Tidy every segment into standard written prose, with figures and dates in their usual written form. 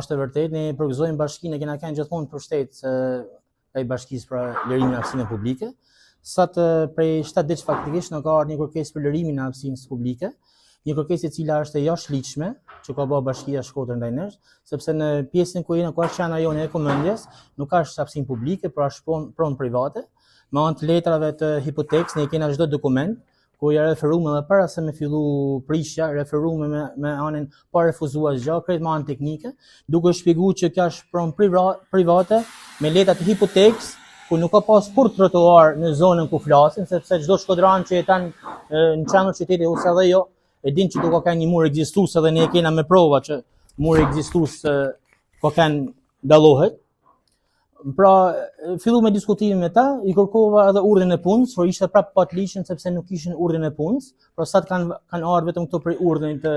është e vërtet, ne përgëzojmë bashkinë, kena kanë gjithmonë përshtet ai bashkisë për lirimin e hapësinës publike. Prej 7 ditë faktikisht në ka ardhur një kërkesë për lirimin e hapësinës publike, një kërkesë e cila është e jashtëligjshme, që ka bërë Bashkia e Shkodrës ndaj nesh, sepse në pjesën ku jena ku është qana jone e komendjes, nuk ka hapësinë publike, por është pronë private, me anë të letrave të hipotekës, ne kena çdo dokument, ku ja referuam edhe para se me fillu prishja, referuam me anën pa refuzuar gjë, krejt me anë teknike, duke shpjeguar që kjo është pronë private me letra të hipotekës, ku nuk ka pas kur trotuar në zonën ku flasin, sepse çdo shkodran që jeton në çanur qytetit ose edhe jo, e din që do ka një mur ekzistues edhe ne kena me prova që muri ekzistues ka kanë dallohet. Pra, fillu me diskutimin me ta, i kërkova edhe urdhën e punës, por ishte prapë pa të ligjshëm sepse nuk kishin urdhën e punës. Por sa kanë ardhur vetëm këto për urdhën të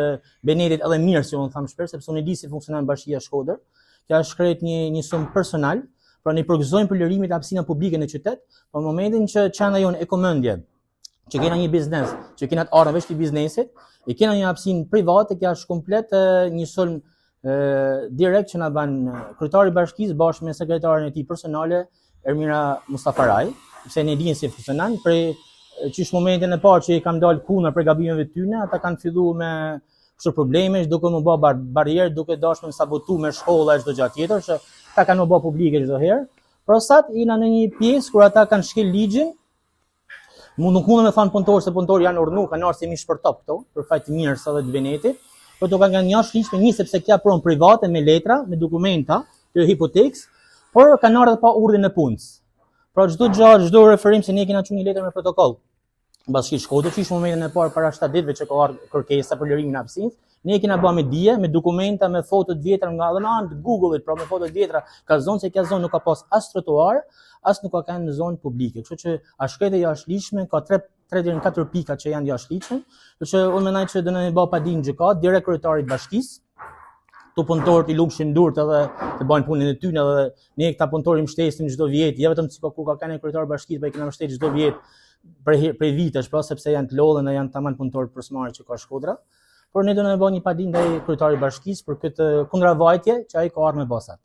Benetit edhe mirë, si unë tham shpesh, sepse unë di si funksionon Bashkia e Shkodrës. Kjo është krejt një sumë personal, pra ne përgëzojmë për lirimin e hapësinës publike në qytet, por në momentin që çana jonë e komendje, që kena një biznes, që kena të ardhur veç të biznesit, e kena një hapësinë private, kjo është komplet një sulm direkt që na ban kryetari i bashkisë bashkë me sekretarin e tij personale Ermira Mustafaraj, sepse ne dinë si funksionon, që momentin e parë që i kam dalë kundër për gabimeve të tyre, ata kanë filluar me kështu probleme, duke më bë barrierë, duke dashur me sabotu me shkolla e çdo gjë tjetër, që ata kanë më bë publike çdo herë. Por sot jena në një pjesë kur ata kanë shkel ligjin. Nuk mundem të them punëtor se punëtor janë urdhëruar, kanë ardhur si mish për top këto, për fat të mirë sa dhe të Benetit. Por do kanë jashtëligjshme një sepse kjo pronë private me letra, me dokumenta të hipotekës, por kanë ardhur pa urdhën e punës. Pra çdo gjë, çdo referim se ne kena çuar një letër me protokoll. Bashkia e Shkodrës, që në momentin e parë para 7 ditëve që ka ardhur kërkesa për lirimin e hapësinës, ne kena bërë me dije, me dokumenta, me foto të vjetra nga edhe në anë të Google-it, pra me foto të vjetra, ka zonë se kjo zonë nuk ka pas as trotuar, as nuk ka kanë në zonë publike. Kështu që ashkete jashtëligjshme, ka 3 deri në 4 pika që janë jashtëligjshme, kështu që unë mendoj që do ne bë pa dinë gjykat direkt kryetarit bashkisë. Tu punëtorët i lumshin durët edhe të bajnë punën e tyre, edhe ne këta punëtorë i mbështesim çdo vit, jo vetëm sikur ka kanë kryetar bashkisë, por i kena mbështetur çdo vit prej vitesh, pra sepse janë të lodhën dhe janë tamam punëtorë përsëmarrë që ka Shkodra. Por ne do ne bëjmë një padinë ndaj kryetarit bashkisë për këtë kundravajtje që ai ka ardhur me bosat.